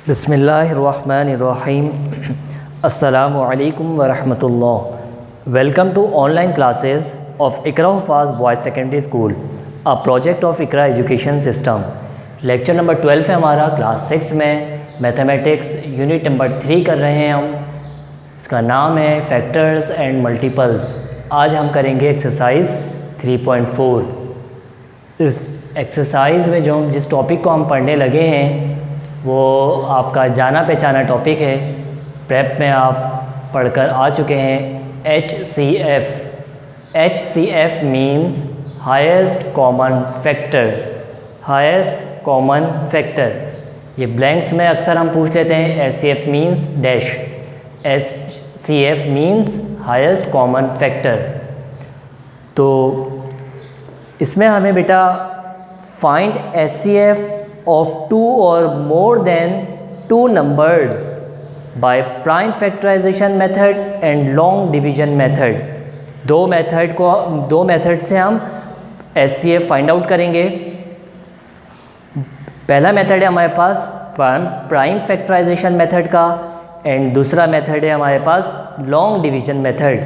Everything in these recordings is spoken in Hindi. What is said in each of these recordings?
बिस्मिल्लाहिर्रहमानिर्रहीम। अस्सलामु अलैकुम वरहमतुल्लाह। Welcome to online classes of Iqra Huffaz boys secondary school, a project of Iqra education system. Lecture number 12 है हमारा, क्लास 6 में मैथमेटिक्स यूनिट नंबर 3 कर रहे हैं हम। इसका नाम है फैक्टर्स एंड मल्टीपल्स। आज हम करेंगे एक्सरसाइज 3.4। इस एक्सरसाइज में जो जिस टॉपिक को हम पढ़ने लगे हैं वो आपका जाना पहचाना टॉपिक है। प्रेप में आप पढ़कर आ चुके हैं HCF। HCF means highest common factor. Highest common factor, ये ब्लैंक्स में अक्सर हम पूछ लेते हैं। HCF means dash, HCF means highest common factor. तो इसमें हमें बेटा find HCF of two or more than two numbers by prime factorization method and long division method। दो मेथड से हम HCF फाइंड आउट करेंगे। पहला मेथड है हमारे पास प्राइम फैक्टराइजेशन मेथड का, एंड दूसरा मेथड है हमारे पास लॉन्ग डिवीजन मेथड।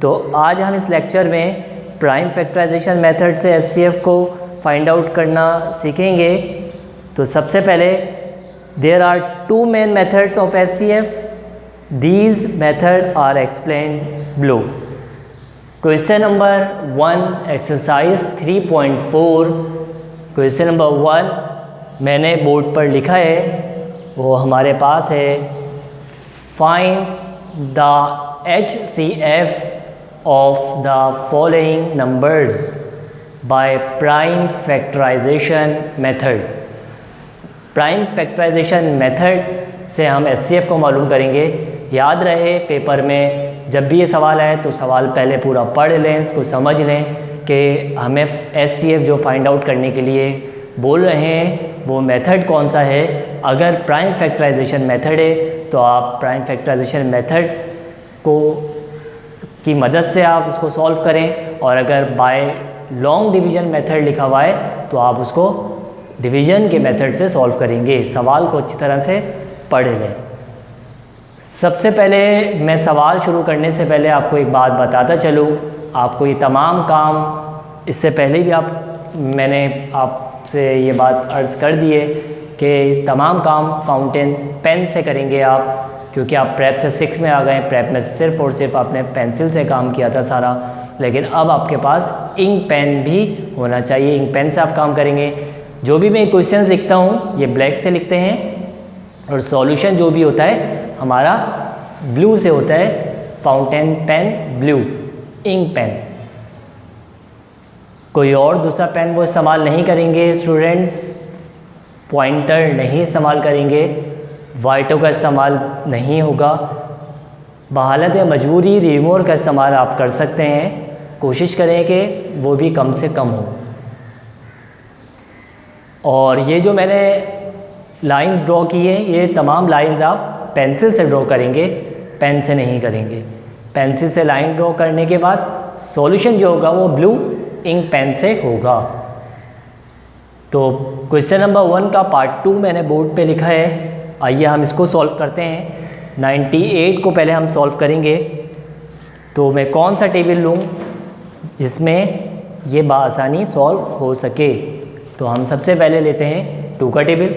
तो आज हम इस लेक्चर में प्राइम फैक्टराइजेशन मेथड से HCF को फाइंड आउट करना सीखेंगे। तो सबसे पहले there are two main methods of HCF। These method are explained below. Question number 1 exercise 3.4। Question number 1 मैंने बोर्ड पर लिखा है, वो हमारे पास है। Find the HCF of the following numbers by prime factorisation method. Prime factorisation method से हम HCF को मालूम करेंगे। याद रहे पेपर में जब भी ये सवाल आए तो सवाल पहले पूरा पढ़ लें, इसको समझ लें कि हमें HCF जो फाइंड आउट करने के लिए बोल रहे हैं वो मेथड कौन सा है। अगर प्राइम फैक्टराइजेशन मेथड है तो आप प्राइम फैक्टराइजेशन मेथड को की मदद से आप इसको सॉल्व करें, और अगर बाय लॉन्ग डिवीजन मेथड लिखा हुआ है तो आप उसको डिवीजन के मेथड से सॉल्व करेंगे। सवाल को अच्छी तरह से पढ़ लें। सबसे पहले मैं सवाल शुरू करने से पहले आपको एक बात बताता चलूँ। आपको ये तमाम काम इससे पहले भी मैंने आपसे ये बात अर्ज़ कर दी है कि तमाम काम फाउंटेन पेन से करेंगे आप, क्योंकि आप प्रेप से 6 में आ गए। प्रेप में सिर्फ़ और सिर्फ आपने पेंसिल से काम किया था सारा, लेकिन अब आपके पास इंक पेन भी होना चाहिए। इंक पेन से आप काम करेंगे। जो भी मैं क्वेश्चंस लिखता हूँ ये ब्लैक से लिखते हैं, और सॉल्यूशन जो भी होता है हमारा ब्लू से होता है। Fountain pen blue, ink pen. कोई और दूसरा पेन वो इस्तेमाल नहीं करेंगे स्टूडेंट्स। पॉइंटर नहीं इस्तेमाल करेंगे, वाइटों का इस्तेमाल नहीं होगा। बहालत मजबूरी रिमूवर का इस्तेमाल आप कर सकते हैं। कोशिश करें कि वो भी कम से कम हो। और ये जो मैंने लाइंस ड्रॉ की है, ये तमाम लाइंस आप पेंसिल से ड्रॉ करेंगे, पेन से नहीं करेंगे। पेंसिल से लाइन ड्रॉ करने के बाद सॉल्यूशन जो होगा वो ब्लू इंक पेन से होगा। तो क्वेश्चन नंबर 1 का पार्ट 2 मैंने बोर्ड पे लिखा है। आइए हम इसको सॉल्व करते हैं। 98 को पहले हम सॉल्व करेंगे। तो मैं कौन सा टेबल लूँ जिसमें ये बआसानी सॉल्व हो सके। तो हम सबसे पहले लेते हैं 2 का टेबल।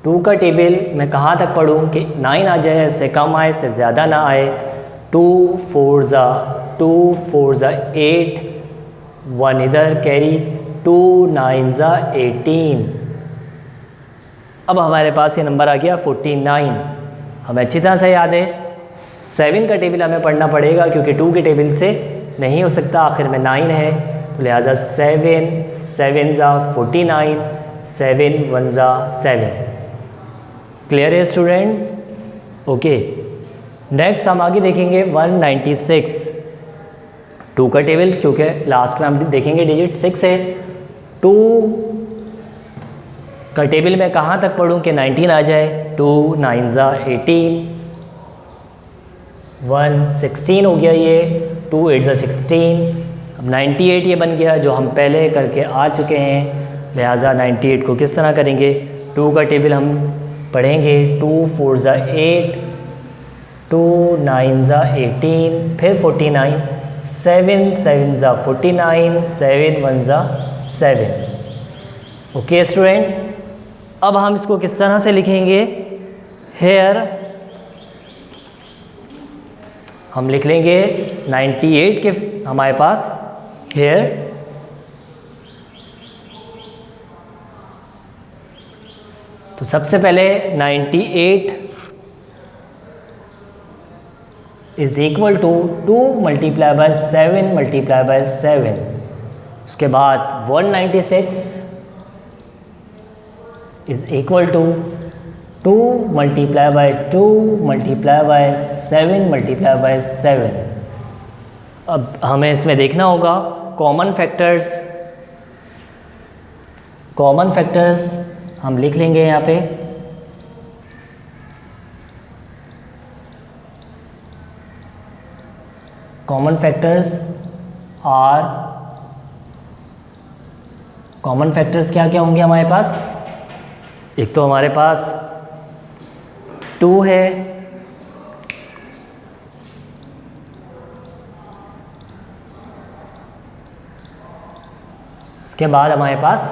2 का टेबल मैं कहाँ तक पढ़ूँ कि 9 आ जाए, इससे कम आए, इससे ज़्यादा ना आए। 2 4 ज़ा 8, 1 इधर कैरी, 2 9 ज़ा 18। अब हमारे पास ये नंबर आ गया 49। हमें अच्छी तरह से याद है 7 का टेबल हमें पढ़ना पड़ेगा, क्योंकि 2 के टेबल से नहीं हो सकता, आखिर में 9 है। तो लिहाजा 7 ज़ा 49, 7 1 ज़ा 7। क्लियर है स्टूडेंट? ओके। नेक्स्ट हम आगे देखेंगे 196। 2 का टेबल, क्योंकि लास्ट में हम देखेंगे डिजिट 6 है। 2 का टेबल में कहाँ तक पढ़ूँ कि 19 आ जाए। 2 9 ज़ा 18, 1 16 हो गया ये। 2 8 ज़ा 16। अब 98 ये बन गया जो हम पहले करके आ चुके हैं। लिहाजा 98 को किस तरह करेंगे, 2 का टेबल हम पढ़ेंगे। 2 4 ज़ा 8, 2 9 ज़ा 18, फिर 49, 7 7 ज़ा 49, 7 1 ज़ा 7। ओके स्टूडेंट, अब हम इसको किस तरह से लिखेंगे? हेयर हम लिख लेंगे 98 के हमारे पास हेयर तो सबसे पहले 98 is equal to 2 multiply by 7 multiply by 7। उसके बाद 196 is equal to 2 multiply by 2 multiply by 7 multiply by 7। अब हमें इसमें देखना होगा कॉमन फैक्टर्स हम लिख लेंगे यहाँ पे। कॉमन फैक्टर्स क्या क्या होंगे हमारे पास? एक तो हमारे पास 2 है, उसके बाद हमारे पास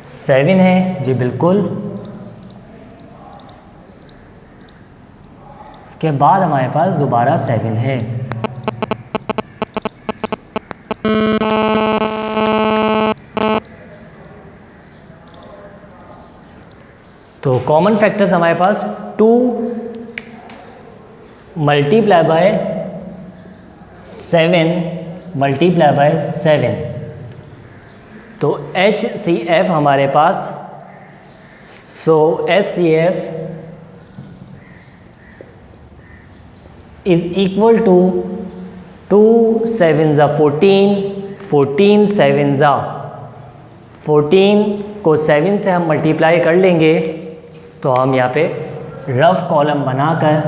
7 है, जी बिल्कुल। इसके बाद हमारे पास दोबारा 7 है। तो कॉमन फैक्टर्स हमारे पास 2 मल्टीप्लाई बाय 7 मल्टीप्लाई बाय 7। तो HCF हमारे पास, सो HCF इज इक्वल टू 2 7 ज़ा 14, 14 7 ज़ा 14 को 7 से हम मल्टीप्लाई कर लेंगे तो हम यहाँ पे रफ कॉलम बनाकर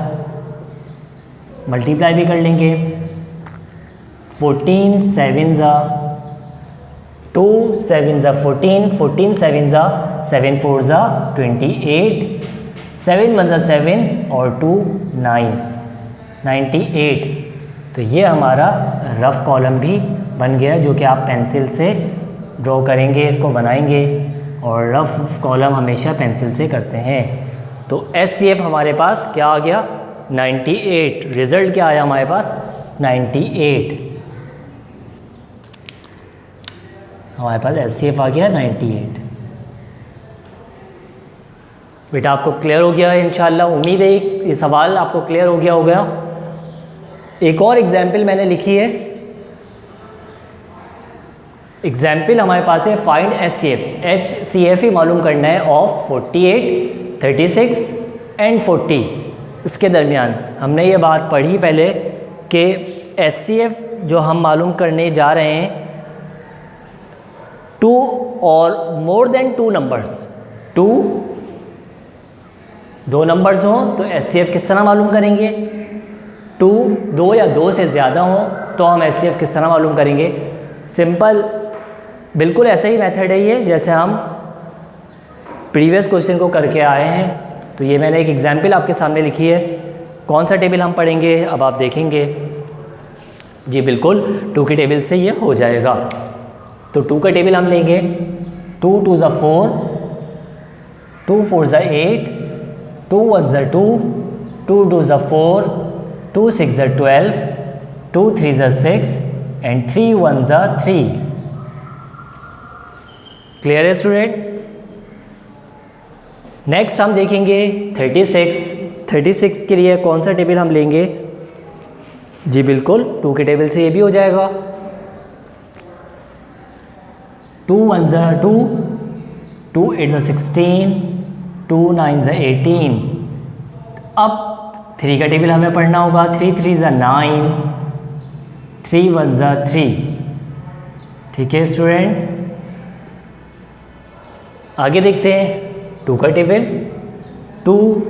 मल्टीप्लाई भी कर लेंगे। 14 7 ज़ा 2 7 ज़ा 14, 14 7 ज़ा 7 4 ज़ा 28, 7 1 ज़ा 7 और 2 9, 98। तो ये हमारा रफ़ कॉलम भी बन गया, जो कि आप पेंसिल से ड्रॉ करेंगे, इसको बनाएंगे। और रफ़ कॉलम हमेशा पेंसिल से करते हैं। तो HCF हमारे पास क्या आ गया? 98। रिज़ल्ट क्या आया हमारे पास? 98। हमारे पास HCF आ गया 98। बेटा आपको क्लियर हो गया है इंशाल्लाह। उम्मीद है ये सवाल आपको क्लियर हो गया होगा। एक और एग्जाम्पल मैंने लिखी है। एग्जाम्पल हमारे पास है फाइंड HCF ही मालूम करना है ऑफ 48, 36 एंड 40। इसके दरमियान हमने ये बात पढ़ी पहले कि HCF जो हम मालूम करने जा रहे हैं 2 और मोर देन 2 नंबर्स, 2 नंबर्स हों तो HCF किस तरह मालूम करेंगे? 2 या 2 से ज़्यादा हों तो हम HCF किस तरह मालूम करेंगे? सिंपल, बिल्कुल ऐसा ही मेथड है ये जैसे हम प्रीवियस क्वेश्चन को करके आए हैं। तो ये मैंने एक एग्जाम्पल आपके सामने लिखी है। कौन सा टेबल हम पढ़ेंगे अब आप देखेंगे। जी बिल्कुल 2 के टेबल से ये हो जाएगा। तो 2 का टेबल हम लेंगे। 2 2 ज़ा 4, 2 4 ज़ा 8, 2 1 ज़ा 2, 2 2 ज़ा 4, 2 6 ज़ा 12, 2 3 ज़ा 6 एंड 3 1 ज़ा 3। क्लियर है स्टूडेंट? नेक्स्ट हम देखेंगे 36 के लिए कौन सा टेबल हम लेंगे। जी बिल्कुल 2 के टेबल से ये भी हो जाएगा। 2 1 ज़ा 2, 2 8 ज़ा 16, 2 9 ज़ा 18। अब 3 का टेबल हमें पढ़ना होगा। 3 3 ज़ा 9, 3 1 ज़ा 3। ठीक है स्टूडेंट, आगे देखते हैं 2 का टेबल। 2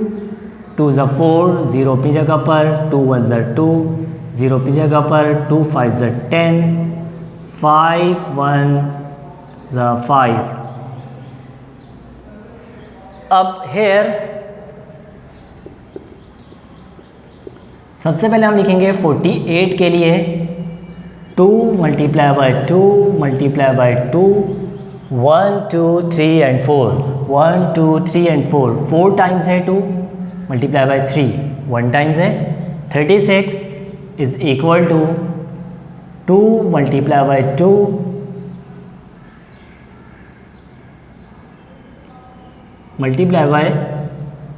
2 ज़ा 4, 0 अपनी जगह पर, 2 1 ज़ा 2, 0 अपनी जगह पर, 2 5 ज़ा 10, 5 1 ज़ा 5। अब हेयर सबसे पहले हम लिखेंगे 48 के लिए 2 multiply by 2 multiply by 2 1 2 3 and 4 1 2 3 and 4 4 times है 2 मल्टीप्लाई बाई 3 1 टाइम्स है 36 is equal to 2 multiply by 2 multiply by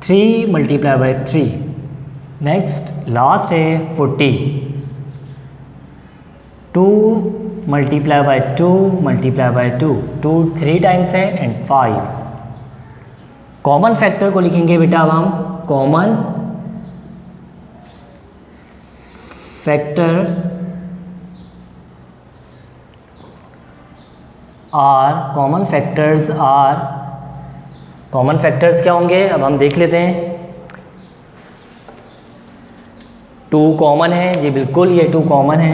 3 multiply by 3 next last है 40 2 multiply by 2 multiply by 2 2 3 times है एंड 5 कॉमन फैक्टर को लिखेंगे बेटा अब हम कॉमन फैक्टर कॉमन फैक्टर्स क्या होंगे अब हम देख लेते हैं 2 कॉमन है जी बिल्कुल ये 2 कॉमन है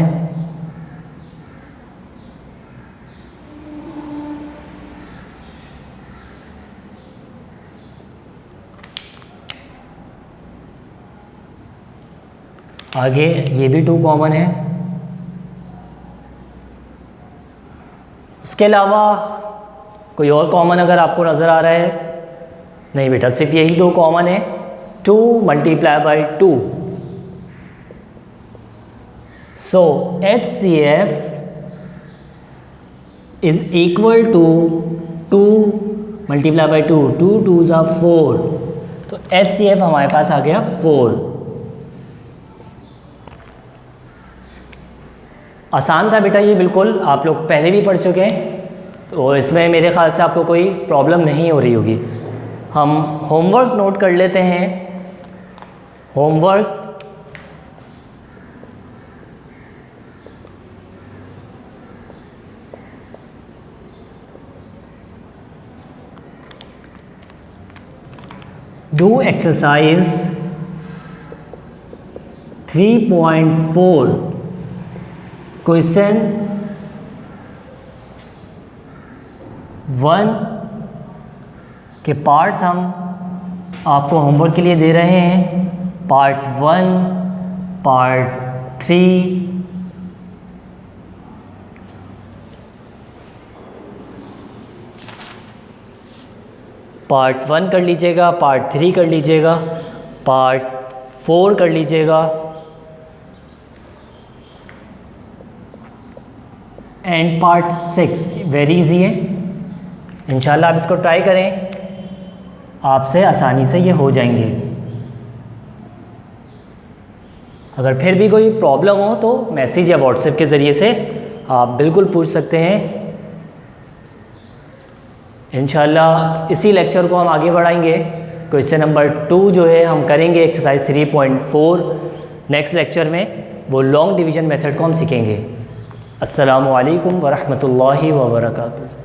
आगे ये भी 2 कॉमन है उसके अलावा कोई और कॉमन अगर आपको नज़र आ रहा है नहीं बेटा सिर्फ यही 2 कॉमन है 2 multiply by 2 so HCF is equal to 2 multiply by 2 2 2 ज़ा 4 तो HCF हमारे पास आ गया 4 आसान था बेटा ये बिल्कुल आप लोग पहले भी पढ़ चुके हैं तो इसमें मेरे ख़्याल से आपको कोई प्रॉब्लम नहीं हो रही होगी हम होमवर्क नोट कर लेते हैं होमवर्क डू एक्सरसाइज 3.4 क्वेश्चन 1 के पार्ट्स हम आपको होमवर्क के लिए दे रहे हैं पार्ट 1 पार्ट 3 पार्ट 1 कर लीजिएगा पार्ट 3 कर लीजिएगा पार्ट 4 कर लीजिएगा एंड पार्ट 6 वेरी इजी है इंशाल्लाह आप इसको ट्राई करें आपसे आसानी से ये हो जाएंगे अगर फिर भी कोई प्रॉब्लम हो तो मैसेज या व्हाट्सएप के ज़रिए से आप बिल्कुल पूछ सकते हैं इंशाल्लाह इसी लेक्चर को हम आगे बढ़ाएंगे क्वेश्चन नंबर 2 जो है हम करेंगे एक्सरसाइज 3.4 नेक्स्ट लेक्चर में वो लॉन्ग डिवीज़न मेथड को हम सीखेंगे अस्सलामु अलैकुम वरहमतुल्लाहि वबरकातुहू।